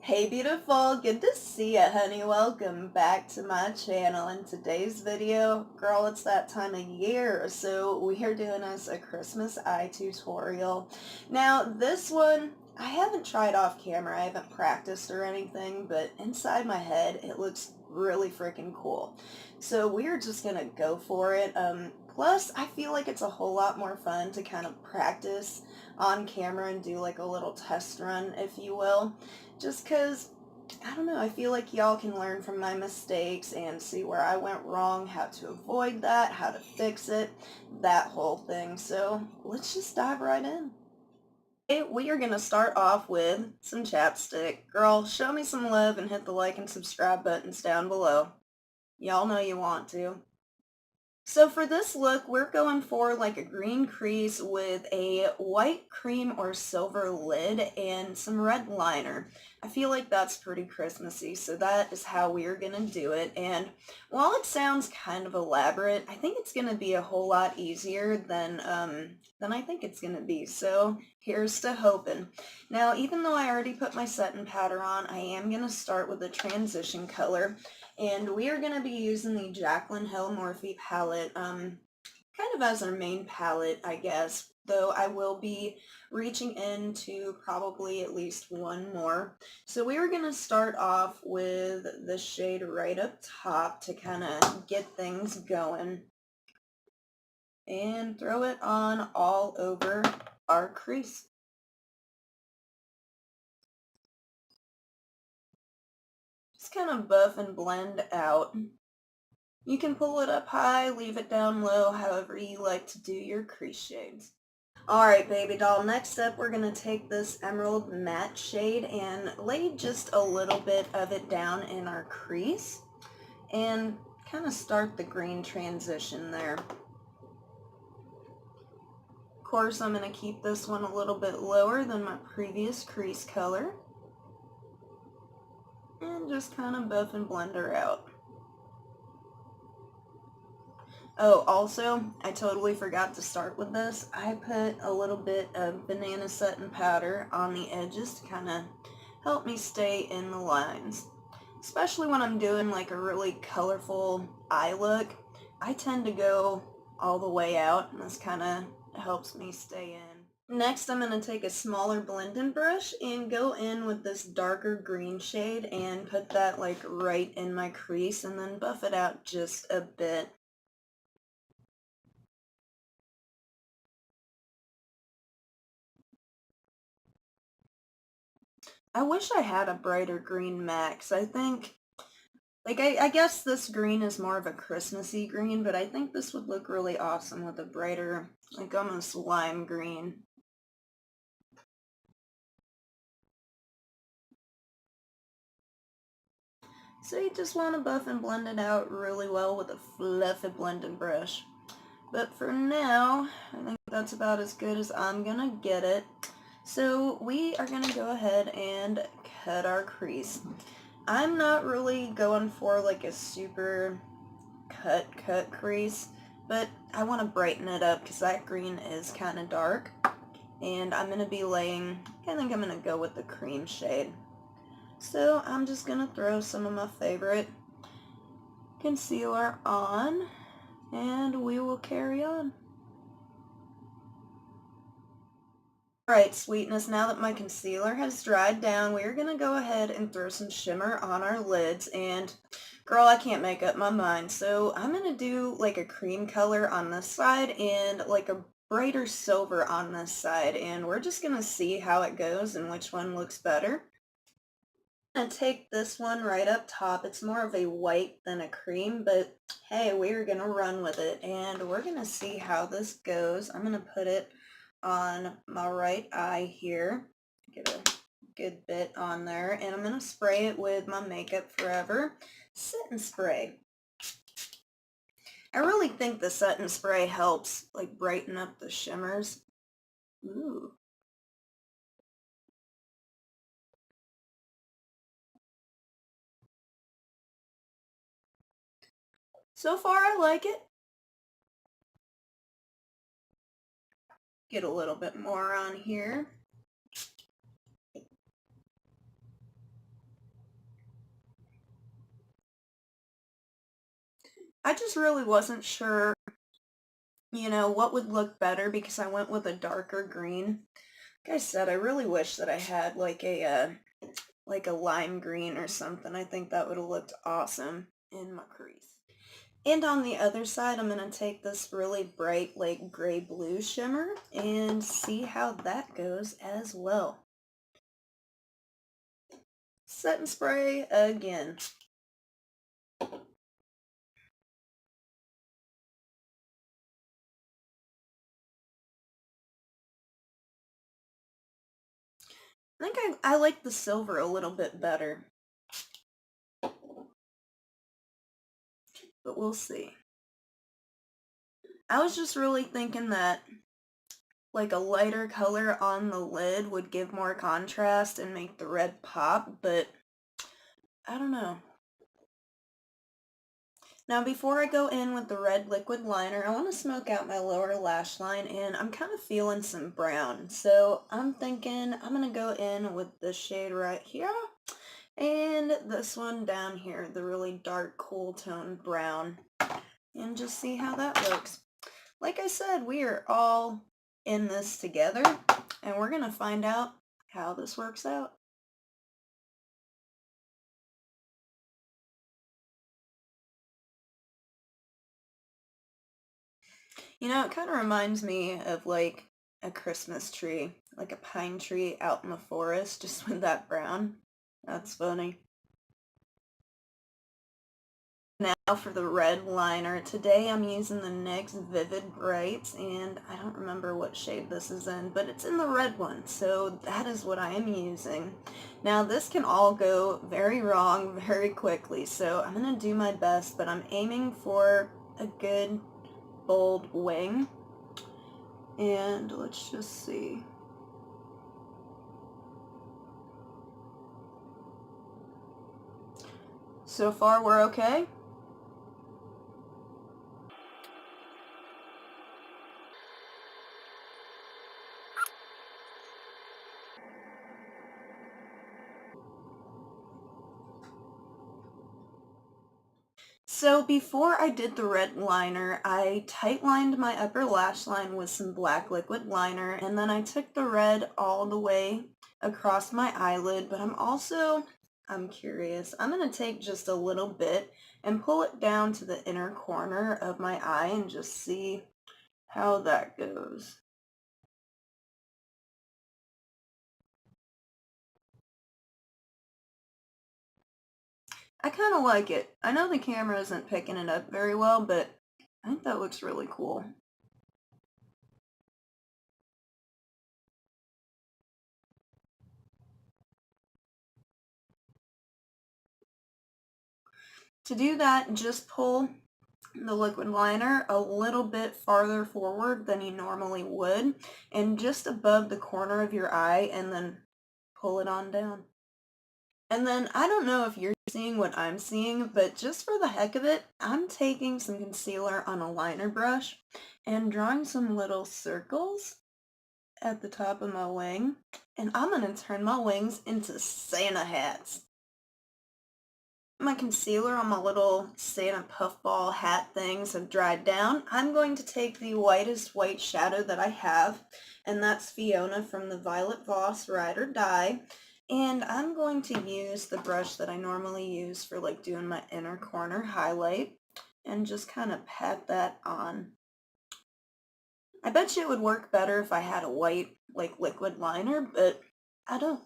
Hey beautiful, good to see ya honey. Welcome back to my channel. In today's video, girl, it's that time of year, so we are doing us a Christmas eye tutorial. Now this one, I haven't tried off camera, I haven't practiced or anything, but inside my head it looks really freaking cool. So we're just gonna go for it. Plus I feel like it's a whole lot more fun to kind of practice on camera and do like a little test run, if you will. Just because, I don't know, I feel like y'all can learn from my mistakes and see where I went wrong, how to avoid that, how to fix it, that whole thing. So let's just dive right in. Okay, we are going to start off with some chapstick. Girl, show me some love and hit the like and subscribe buttons down below. Y'all know you want to. So for this look, we're going for like a green crease with a white cream or silver lid and some red liner. I feel like that's pretty Christmassy, so that is how we're going to do it. And while it sounds kind of elaborate, I think it's going to be a whole lot easier than I think it's going to be. So here's to hoping. Now, even though I already put my setting powder on, I am going to start with the transition color. And we are going to be using the Jaclyn Hill Morphe palette, kind of as our main palette, I guess, though I will be reaching into probably at least one more. So we are going to start off with the shade right up top to kind of get things going and throw it on all over our crease. Just kind of buff and blend out. You can pull it up high, leave it down low, however you like to do your crease shades. Alright, baby doll, next up we're going to take this emerald matte shade and lay just a little bit of it down in our crease and kind of start the green transition there. Of course, I'm going to keep this one a little bit lower than my previous crease color and just kind of buff and blend her out. Oh, also, I totally forgot to start with this. I put a little bit of banana setting powder on the edges to kind of help me stay in the lines. Especially when I'm doing like a really colorful eye look, I tend to go all the way out, and this kind of helps me stay in. Next, I'm going to take a smaller blending brush and go in with this darker green shade and put that like right in my crease and then buff it out just a bit. I wish I had a brighter green max. I think, like, I guess this green is more of a Christmassy green, but I think this would look really awesome with a brighter, like almost lime green. So you just want to buff and blend it out really well with a fluffy blending brush. But for now, I think that's about as good as I'm gonna get it. So we are gonna go ahead and cut our crease. I'm not really going for like a super cut crease, but I want to brighten it up because that green is kind of dark. And I'm going to be laying, I think I'm going to go with the cream shade. So I'm just going to throw some of my favorite concealer on and we will carry on. Alright, sweetness, now that my concealer has dried down, we're going to go ahead and throw some shimmer on our lids, and girl, I can't make up my mind, so I'm going to do like a cream color on this side and like a brighter silver on this side, and we're just going to see how it goes and which one looks better. I'm going to take this one right up top. It's more of a white than a cream, but hey, we're going to run with it, and we're going to see how this goes. I'm going to put it on my right eye here. Get a good bit on there, and I'm going to spray it with my Makeup Forever setting spray. I really think the setting spray helps like brighten up the shimmers. Ooh. So far I like it. Get a little bit more on here. I just really wasn't sure, what would look better because I went with a darker green. Like I said, I really wish that I had like a lime green or something. I think that would have looked awesome in my crease. And on the other side, I'm going to take this really bright like gray blue shimmer and see how that goes as well. Set and spray again. I think I like the silver a little bit better, but we'll see. I was just really thinking that like a lighter color on the lid would give more contrast and make the red pop, but I don't know. Now before I go in with the red liquid liner, I want to smoke out my lower lash line, and I'm kind of feeling some brown. So I'm thinking I'm going to go in with this shade right here and this one down here, the really dark cool tone brown, and just see how that looks. Like I said, we are all in this together, and we're going to find out how this works out. It kind of reminds me of like a Christmas tree, like a pine tree out in the forest, just with that brown. That's funny. Now for the red liner. Today I'm using the NYX Vivid Bright, and I don't remember what shade this is in, but it's in the red one, so that is what I am using. Now this can all go very wrong very quickly, so I'm going to do my best, but I'm aiming for a good bold wing. And let's just see. So far we're okay. So before I did the red liner, I tight lined my upper lash line with some black liquid liner, and then I took the red all the way across my eyelid, but I'm curious. I'm going to take just a little bit and pull it down to the inner corner of my eye and just see how that goes. I kind of like it. I know the camera isn't picking it up very well, but I think that looks really cool. To do that, just pull the liquid liner a little bit farther forward than you normally would, and just above the corner of your eye, and then pull it on down. And then I don't know if you're seeing what I'm seeing, but just for the heck of it, I'm taking some concealer on a liner brush and drawing some little circles at the top of my wing, and I'm going to turn my wings into Santa hats. My concealer on my little Santa puffball hat things have dried down. I'm going to take the whitest white shadow that I have, and that's Fiona from the Violet Voss Ride or Die. And I'm going to use the brush that I normally use for like doing my inner corner highlight and just kind of pat that on. I bet you it would work better if I had a white like liquid liner, but I don't.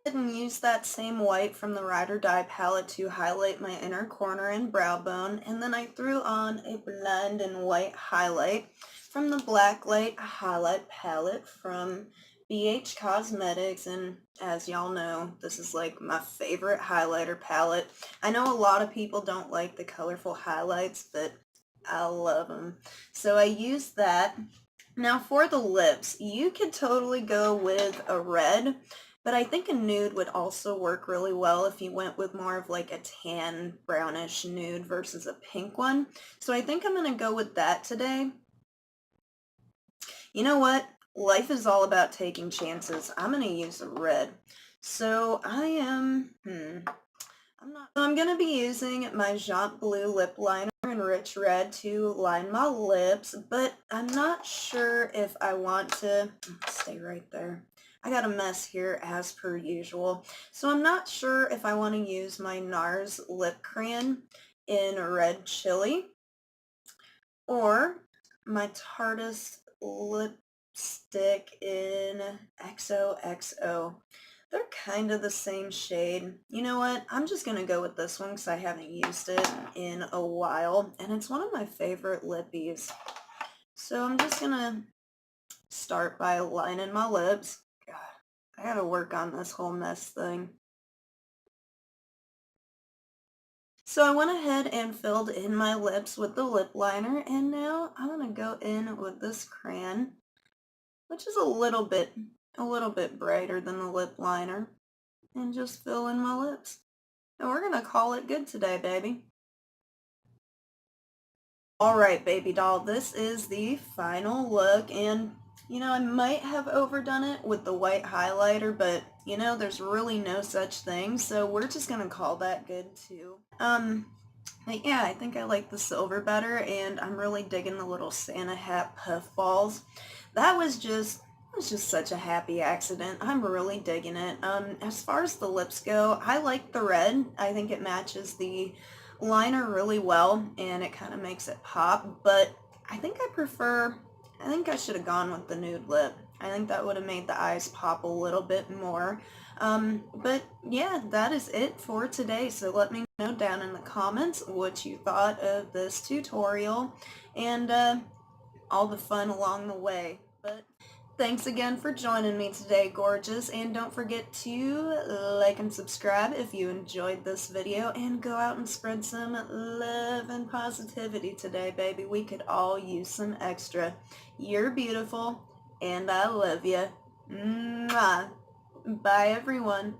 And use that same white from the Ride or Die palette to highlight my inner corner and brow bone, and then I threw on a blend and white highlight from the Blacklight highlight palette from BH Cosmetics, and as y'all know, this is like my favorite highlighter palette. I know a lot of people don't like the colorful highlights, but I love them. So I used that. Now for the lips, you could totally go with a red, but I think a nude would also work really well if you went with more of like a tan brownish nude versus a pink one. So I think I'm going to go with that today. You know what? life is all about taking chances. I'm going to use a red. So I'm going to be using my Jaunt Blue lip liner in Rich Red to line my lips, but I'm not sure if I want to, stay right there. I got a mess here as per usual. So I'm not sure if I want to use my NARS lip crayon in Red Chili or my Tarteist lipstick in XOXO. They're kind of the same shade. You know what? I'm just going to go with this one because I haven't used it in a while, and it's one of my favorite lippies. So I'm just going to start by lining my lips. God, I got to work on this whole mess thing. So I went ahead and filled in my lips with the lip liner, and now I'm going to go in with this crayon, which is a little bit brighter than the lip liner, and just fill in my lips. And we're going to call it good today, baby. All right, baby doll, this is the final look, and I might have overdone it with the white highlighter, but there's really no such thing, so we're just going to call that good too. But yeah, I think I like the silver better, and I'm really digging the little Santa hat puffballs. That was just such a happy accident. I'm really digging it. As far as the lips go, I like the red. I think it matches the liner really well, and it kind of makes it pop, but I think I should have gone with the nude lip. I think that would have made the eyes pop a little bit more. But yeah, that is it for today. So let me know down in the comments what you thought of this tutorial and all the fun along the way. But thanks again for joining me today, gorgeous, and don't forget to like and subscribe if you enjoyed this video, and go out and spread some love and positivity today, baby. We could all use some extra. You're beautiful, and I love you. Mwah. Bye, everyone.